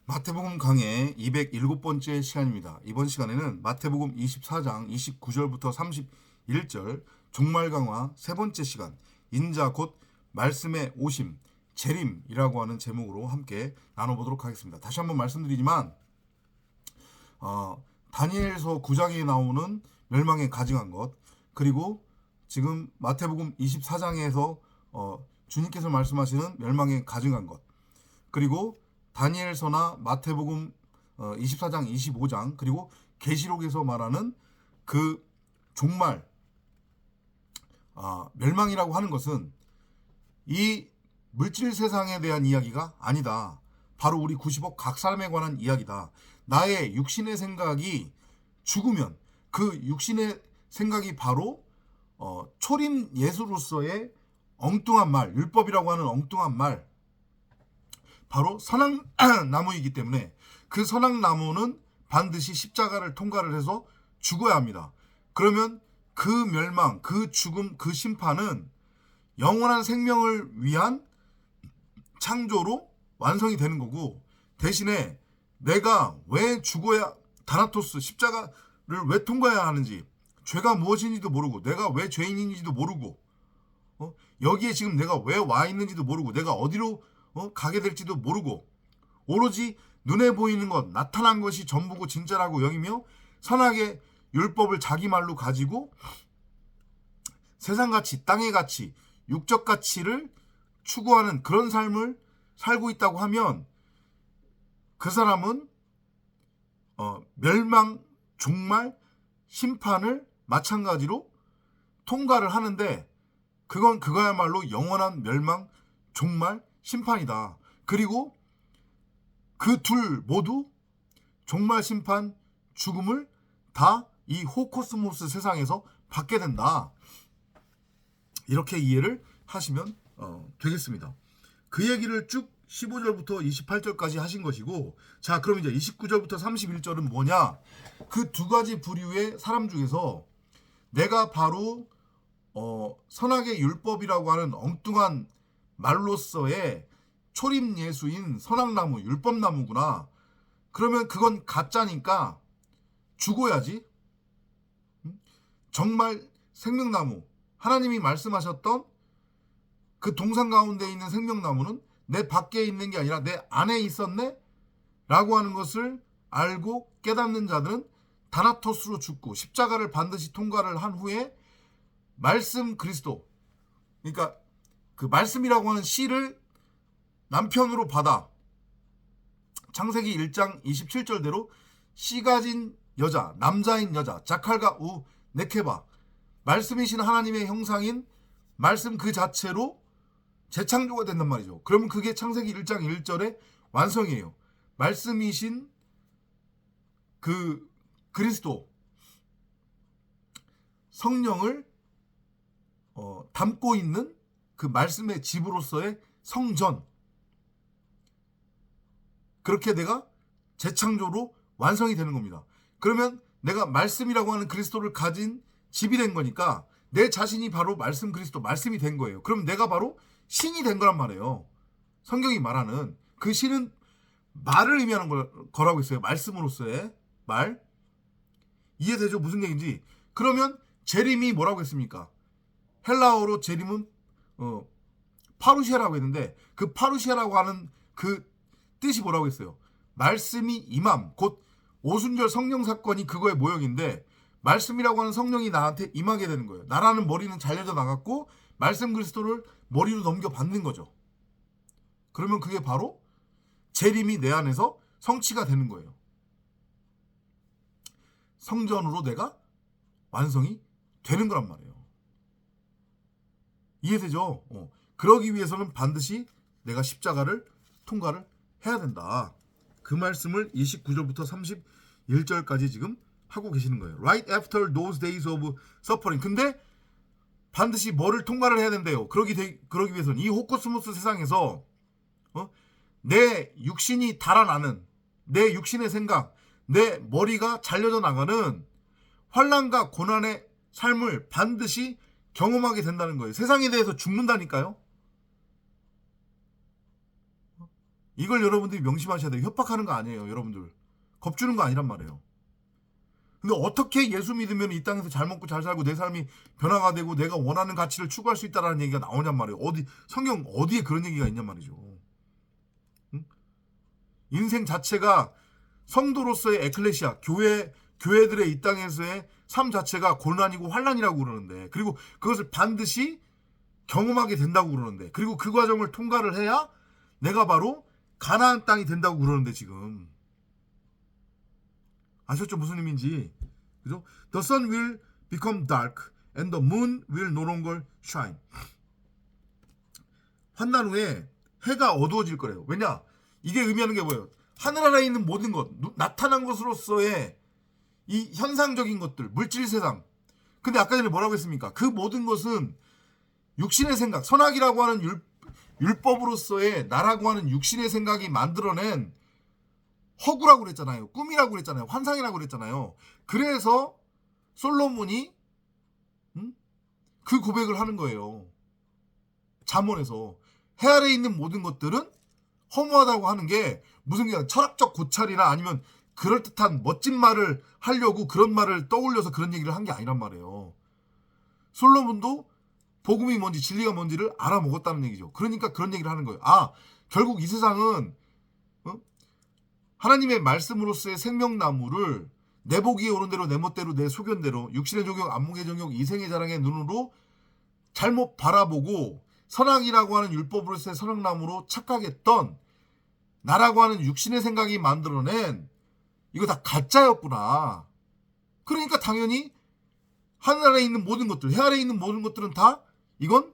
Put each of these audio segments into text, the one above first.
마태복음 강의 207번째 시간입니다. 이번 시간에는 마태복음 24장 29절부터 31절 종말 강화 세 번째 시간 인자 곧 말씀의 오심 재림이라고 하는 제목으로 함께 나눠보도록 하겠습니다. 다시 한번 말씀드리지만 다니엘서 9장에 나오는 멸망에 가증한 것, 그리고 지금 마태복음 24장에서 주님께서 말씀하시는 멸망에 가증한 것, 그리고 다니엘서나 마태복음 24장 25장 그리고 계시록에서 말하는 그 종말 멸망이라고 하는 것은 이 물질 세상에 대한 이야기가 아니다. 바로 우리 90억 각 사람에 관한 이야기다. 나의 육신의 생각이 죽으면 그 육신의 생각이 바로 초림 예수로서의 엉뚱한 말, 율법이라고 하는 엉뚱한 말, 바로 선악나무이기 때문에 그 선악나무는 반드시 십자가를 통과를 해서 죽어야 합니다. 그러면 그 멸망, 그 죽음, 그 심판은 영원한 생명을 위한 창조로 완성이 되는 거고, 대신에 내가 왜 죽어야, 다나토스 십자가를 왜 통과해야 하는지, 죄가 무엇인지도 모르고, 내가 왜 죄인인지도 모르고, 여기에 지금 내가 왜 와 있는지도 모르고, 내가 어디로 가게 될지도 모르고, 오로지 눈에 보이는 것, 나타난 것이 전부고 진짜라고 여기며 선악의 율법을 자기 말로 가지고 세상 가치, 땅의 가치, 육적 가치를 추구하는 그런 삶을 살고 있다고 하면 그 사람은 멸망, 종말, 심판을 마찬가지로 통과를 하는데, 그건 그거야말로 영원한 멸망, 종말, 심판이다. 그리고 그 둘 모두 종말, 심판, 죽음을 다 이 호코스모스 세상에서 받게 된다. 이렇게 이해를 하시면 되겠습니다. 그 얘기를 쭉 15절부터 28절까지 하신 것이고, 자, 그럼 이제 29절부터 31절은 뭐냐? 그 두 가지 부류의 사람 중에서 내가 바로 선악의 율법이라고 하는 엉뚱한 말로서의 초림 예수인 선악나무, 율법나무구나. 그러면 그건 가짜니까 죽어야지. 정말 생명나무, 하나님이 말씀하셨던 그 동산 가운데 있는 생명나무는 내 밖에 있는 게 아니라 내 안에 있었네? 라고 하는 것을 알고 깨닫는 자들은 다나토스로 죽고 십자가를 반드시 통과를 한 후에 말씀 그리스도, 그러니까 그 말씀이라고 하는 씨를 남편으로 받아 창세기 1장 27절대로 씨 가진 여자, 남자인 여자, 자칼과 우 네케바, 말씀이신 하나님의 형상인 말씀 그 자체로 재창조가 된단 말이죠. 그러면 그게 창세기 1장 1절의 완성이에요. 말씀이신 그 그리스도 성령을 담고 있는 그 말씀의 집으로서의 성전, 그렇게 내가 재창조로 완성이 되는 겁니다. 그러면 내가 말씀이라고 하는 그리스도를 가진 집이 된 거니까 내 자신이 바로 말씀 그리스도, 말씀이 된 거예요. 그럼 내가 바로 신이 된 거란 말이에요. 성경이 말하는 그 신은 말을 의미하는 거라고 했어요. 말씀으로서의 말. 이해되죠? 무슨 얘기인지. 그러면 재림이 뭐라고 했습니까? 헬라어로 재림은 파루시아라고 했는데, 그 파루시아라고 하는 그 뜻이 뭐라고 했어요? 말씀이 임함, 곧 오순절 성령 사건이 그거의 모형인데, 말씀이라고 하는 성령이 나한테 임하게 되는 거예요. 나라는 머리는 잘려져 나갔고 말씀 그리스도를 머리로 넘겨받는 거죠. 그러면 그게 바로 재림이 내 안에서 성취가 되는 거예요. 성전으로 내가 완성이 되는 거란 말이에요. 이해되죠? 그러기 위해서는 반드시 내가 십자가를 통과를 해야 된다. 그 말씀을 29절부터 31절까지 지금 하고 계시는 거예요. Right after those days of suffering. 근데 반드시 뭐를 통과를 해야 된대요. 그러기 위해서는 이 호코스모스 세상에서 내 육신이 달아나는, 내 육신의 생각, 내 머리가 잘려져 나가는 환난과 고난의 삶을 반드시 경험하게 된다는 거예요. 세상에 대해서 죽는다니까요. 이걸 여러분들이 명심하셔야 돼요. 협박하는 거 아니에요, 여러분들. 겁주는 거 아니란 말이에요. 근데 어떻게 예수 믿으면 이 땅에서 잘 먹고 잘 살고 내 삶이 변화가 되고 내가 원하는 가치를 추구할 수 있다라는 얘기가 나오냔 말이에요. 성경 어디에 그런 얘기가 있냔 말이죠. 응? 인생 자체가 성도로서의 에클레시아, 교회들의 이 땅에서의 삶 자체가 고난이고 환난이라고 그러는데, 그리고 그것을 반드시 경험하게 된다고 그러는데, 그리고 그 과정을 통과를 해야 내가 바로 가나안 땅이 된다고 그러는데, 지금 아셨죠? 무슨 의미인지. 그죠? The sun will become dark and the moon will no longer shine. 환난 후에 해가 어두워질 거래요. 왜냐? 이게 의미하는 게 뭐예요? 하늘 아래에 있는 모든 것, 나타난 것으로서의 이 현상적인 것들, 물질 세상. 근데 아까 전에 뭐라고 했습니까? 그 모든 것은 육신의 생각, 선악이라고 하는 율법으로서의 나라고 하는 육신의 생각이 만들어낸 허구라고 그랬잖아요. 꿈이라고 그랬잖아요. 환상이라고 그랬잖아요. 그래서 솔로몬이 그 고백을 하는 거예요. 잠언에서 해 아래에 있는 모든 것들은 허무하다고 하는 게 무슨 그냥 철학적 고찰이나 아니면 그럴듯한 멋진 말을 하려고 그런 말을 떠올려서 그런 얘기를 한 게 아니란 말이에요. 솔로몬도 복음이 뭔지 진리가 뭔지를 알아먹었다는 얘기죠. 그러니까 그런 얘기를 하는 거예요. 결국 이 세상은 하나님의 말씀으로서의 생명나무를 내 보기에 오른 대로 내 멋대로 내 소견대로 육신의 종욕 안목의 정욕 이생의 자랑의 눈으로 잘못 바라보고 선악이라고 하는 율법으로서의 선악나무로 착각했던 나라고 하는 육신의 생각이 만들어낸 이거 다 가짜였구나. 그러니까 당연히 하늘 아래에 있는 모든 것들, 해 아래에 있는 모든 것들은 다 이건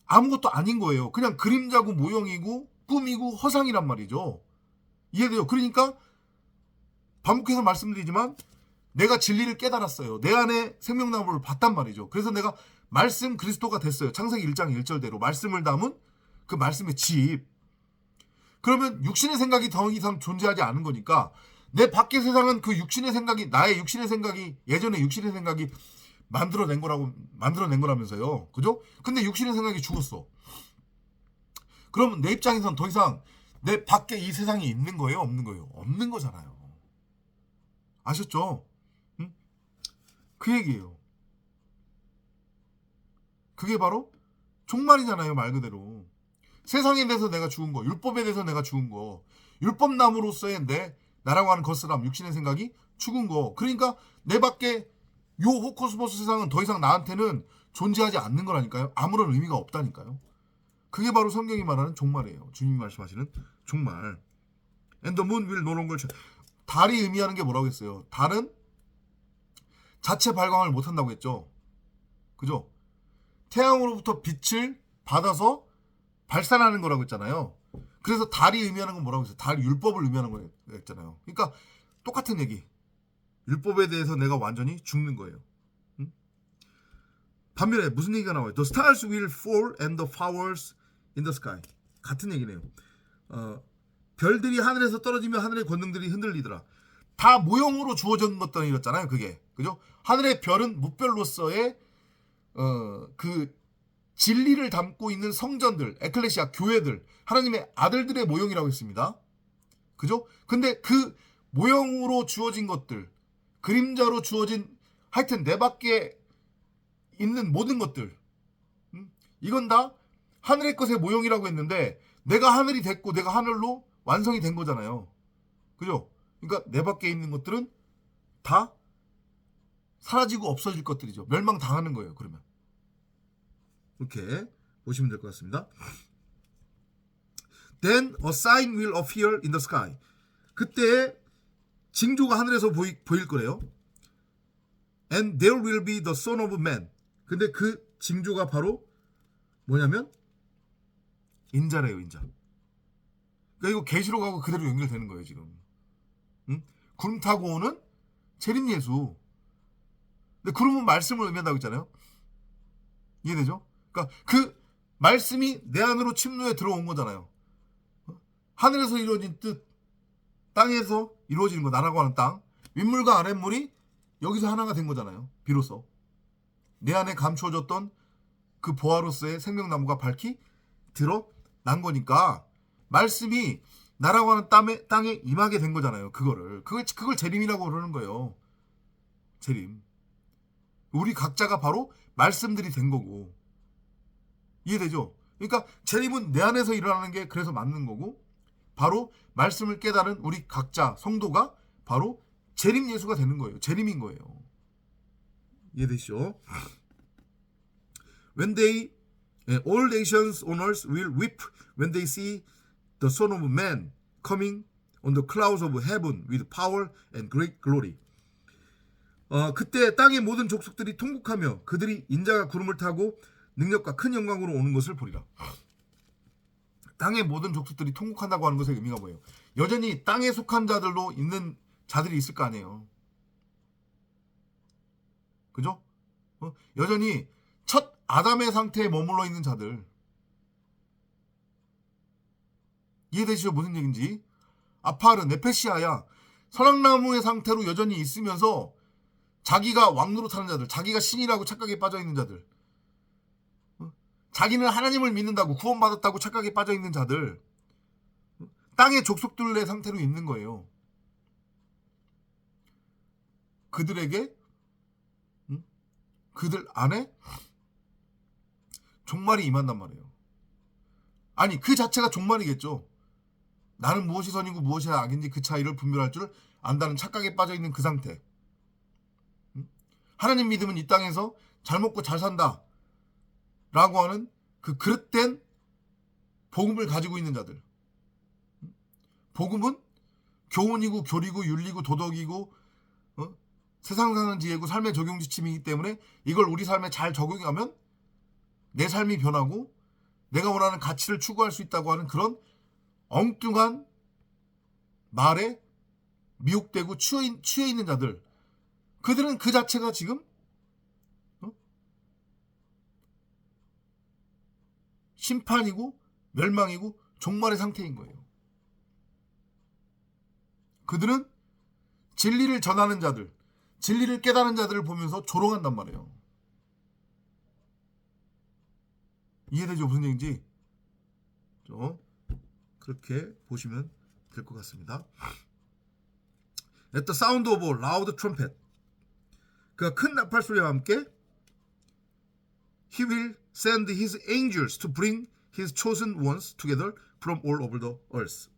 아무것도 아닌 거예요. 그냥 그림자고 모형이고 꿈이고 허상이란 말이죠. 이해돼요? 그러니까 반복해서 말씀드리지만 내가 진리를 깨달았어요. 내 안에 생명나무를 봤단 말이죠. 그래서 내가 말씀 그리스도가 됐어요. 창세기 1장 1절대로 말씀을 담은 그 말씀의 집. 그러면 육신의 생각이 더 이상 존재하지 않은 거니까 내 밖의 세상은 그 육신의 생각이, 나의 육신의 생각이, 예전에 육신의 생각이 만들어낸 거라면서요. 그죠? 근데 육신의 생각이 죽었어. 그러면 내 입장에선 더 이상 내 밖에 이 세상이 있는 거예요? 없는 거예요? 없는 거잖아요. 아셨죠? 응? 그 얘기예요. 그게 바로 종말이잖아요. 말 그대로. 세상에 대해서 내가 죽은 거, 율법에 대해서 내가 죽은 거, 율법나무로서의 나라고 하는 거스람, 육신의 생각이 죽은 거. 그러니까 내 밖에 요 호코스모스 세상은 더 이상 나한테는 존재하지 않는 거라니까요. 아무런 의미가 없다니까요. 그게 바로 성경이 말하는 종말이에요. 주님이 말씀하시는 종말. And the moon will no longer shine. 달이 의미하는 게 뭐라고 했어요? 달은 자체 발광을 못한다고 했죠. 그죠? 태양으로부터 빛을 받아서 발산하는 거라고 했잖아요. 그래서 달이 의미하는 건 뭐라고 했어요? 달 율법을 의미하는 거였잖아요. 그러니까 똑같은 얘기. 율법에 대해서 내가 완전히 죽는 거예요. 반면에 무슨 얘기가 나와요? The stars will fall and the flowers in the sky. 같은 얘기네요. 별들이 하늘에서 떨어지며 하늘의 권능들이 흔들리더라. 다 모형으로 주어진 것들이었잖아요. 그게. 그죠? 하늘의 별은 무별로서의 그 진리를 담고 있는 성전들, 에클레시아, 교회들, 하나님의 아들들의 모형이라고 했습니다. 그죠? 근데 그 모형으로 주어진 것들, 그림자로 주어진 하여튼 내 밖에 있는 모든 것들, 이건 다 하늘의 것의 모형이라고 했는데 내가 하늘이 됐고 내가 하늘로 완성이 된 거잖아요. 그죠? 그러니까 내 밖에 있는 것들은 다 사라지고 없어질 것들이죠. 멸망당하는 거예요. 그러면 이렇게 보시면 될 것 같습니다. Then a sign will appear in the sky. 그때 징조가 하늘에서 보일 거래요. And there will be the son of man. 근데 그 징조가 바로 뭐냐면 인자래요. 인자. 그러니까 이거 계시록하고 그대로 연결되는 거예요. 지금. 구름 타고 오는 재림 예수. 근데 구름은 말씀을 의미한다고 했잖아요. 이해되죠? 그러니까 그 말씀이 내 안으로 침노에 들어온 거잖아요. 하늘에서 이루어진 뜻, 땅에서 이루어지는 거, 나라고 하는 땅, 윗물과 아랫물이 여기서 하나가 된 거잖아요. 비로소 내 안에 감추어졌던 그 보아로서의 생명나무가 밝히 드러난 거니까 말씀이 나라고 하는 땅에 임하게 된 거잖아요. 그걸 재림이라고 그러는 거예요. 재림. 우리 각자가 바로 말씀들이 된 거고. 이해되죠? 그러니까 재림은 내 안에서 일어나는 게 그래서 맞는 거고, 바로 말씀을 깨달은 우리 각자 성도가 바로 재림 예수가 되는 거예요. 재림인 거예요. 이해되시죠? All nations on earth will weep when they see the Son of Man coming on the clouds of heaven with power and great glory. 그때 땅의 모든 족속들이 통곡하며 그들이 인자가 구름을 타고 능력과 큰 영광으로 오는 것을 보리라. 땅의 모든 족속들이 통곡한다고 하는 것의 의미가 뭐예요? 여전히 땅에 속한 자들로 있는 자들이 있을 거 아니에요. 그죠? 여전히 첫 아담의 상태에 머물러 있는 자들. 이해되시죠? 무슨 얘기인지? 아파르, 네페시아야 선악나무의 상태로 여전히 있으면서 자기가 왕노릇하는 자들, 자기가 신이라고 착각에 빠져있는 자들, 자기는 하나님을 믿는다고 구원받았다고 착각에 빠져있는 자들, 땅의 족속들의 상태로 있는 거예요. 그들에게 그들 안에 종말이 임한단 말이에요. 아니 그 자체가 종말이겠죠. 나는 무엇이 선이고 무엇이 악인지 그 차이를 분별할 줄 안다는 착각에 빠져있는 그 상태. 하나님 믿으면 이 땅에서 잘 먹고 잘 산다 라고 하는 그 그릇된 복음을 가지고 있는 자들. 복음은 교훈이고 교리고 윤리고 도덕이고 세상 사는 지혜고 삶의 적용 지침이기 때문에 이걸 우리 삶에 잘 적용하면 내 삶이 변하고 내가 원하는 가치를 추구할 수 있다고 하는 그런 엉뚱한 말에 미혹되고 취해 있는 자들. 그들은 그 자체가 지금 심판이고 멸망이고 종말의 상태인 거예요. 그들은 진리를 전하는 자들, 진리를 깨달은 자들을 보면서 조롱한단 말이에요. 이해되죠? 무슨 얘기인지? 그렇게 보시면 될 것 같습니다. At the sound of a loud trumpet. 그 큰 나팔 소리와 함께 He will send his angels to bring his chosen ones together from all over the earth.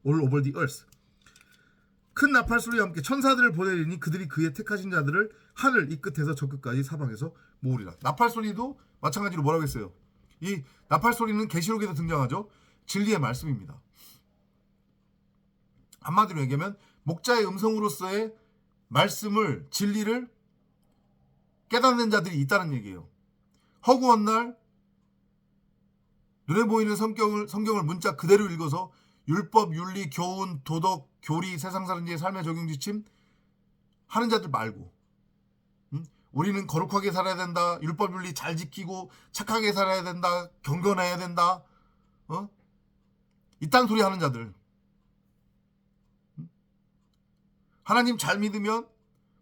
큰 나팔 소리와 함께 천사들을 보내리니 그들이 그의 택하신 자들을 하늘 이 끝에서 저 끝까지 사방에서 모으리라. 나팔 소리도 마찬가지로 뭐라고 했어요? 이 나팔 소리는 계시록에도 등장하죠. 진리의 말씀입니다. 한마디로 얘기하면 목자의 음성으로서의 말씀을, 진리를 깨닫는 자들이 있다는 얘기예요. 허구한 날 눈에 보이는 성경을 문자 그대로 읽어서 율법, 윤리, 교훈, 도덕, 교리, 세상 사는 지의 삶의 적용 지침 하는 자들 말고, 우리는 거룩하게 살아야 된다, 율법, 윤리 잘 지키고 착하게 살아야 된다, 경건해야 된다, 이딴 소리 하는 자들. 하나님 잘 믿으면,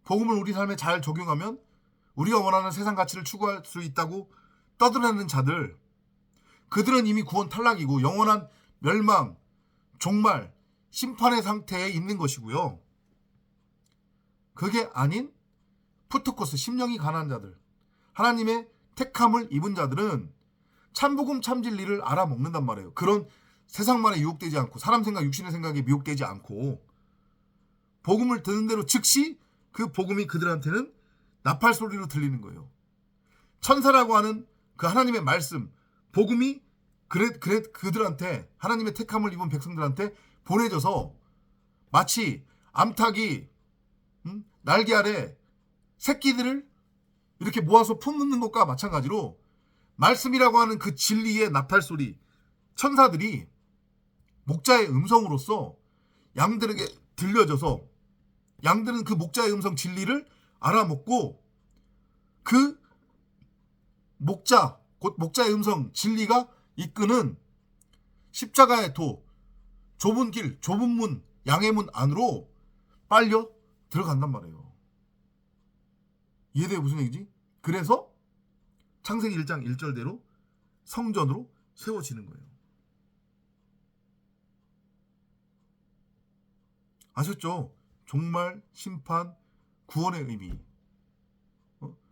복음을 우리 삶에 잘 적용하면 우리가 원하는 세상 가치를 추구할 수 있다고 떠들어내는 자들. 그들은 이미 구원 탈락이고 영원한 멸망, 종말, 심판의 상태에 있는 것이고요. 그게 아닌 푸트코스, 심령이 가난한 자들, 하나님의 택함을 입은 자들은 참복음 참진리를 알아먹는단 말이에요. 그런 세상만에 유혹되지 않고 사람 생각, 육신의 생각에 미혹되지 않고 복음을 듣는 대로 즉시 그 복음이 그들한테는 나팔 소리로 들리는 거예요. 천사라고 하는 그 하나님의 말씀, 복음이 그들한테, 하나님의 택함을 입은 백성들한테 보내져서 마치 암탉이 날개 아래 새끼들을 이렇게 모아서 품는 것과 마찬가지로 말씀이라고 하는 그 진리의 나팔 소리, 천사들이 목자의 음성으로서 양들에게 들려져서 양들은 그 목자의 음성 진리를 알아먹고 그 목자, 곧 목자의 음성 진리가 이끄는 십자가의 도, 좁은 길, 좁은 문, 양의 문 안으로 빨려 들어간단 말이에요. 이해돼요? 무슨 얘기지? 그래서 창세기 1장 1절대로 성전으로 세워지는 거예요. 아셨죠? 종말, 심판, 구원의 의미.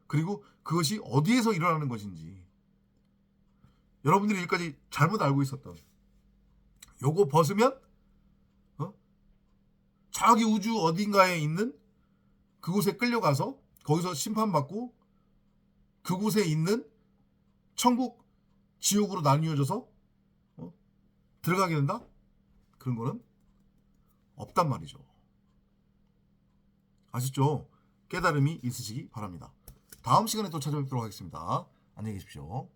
그리고 그것이 어디에서 일어나는 것인지. 여러분들이 여기까지 잘못 알고 있었던. 요거 벗으면 저기 우주 어딘가에 있는 그곳에 끌려가서 거기서 심판받고 그곳에 있는 천국, 지옥으로 나뉘어져서 들어가게 된다? 그런 거는 없단 말이죠. 아셨죠? 깨달음이 있으시기 바랍니다. 다음 시간에 또 찾아뵙도록 하겠습니다. 안녕히 계십시오.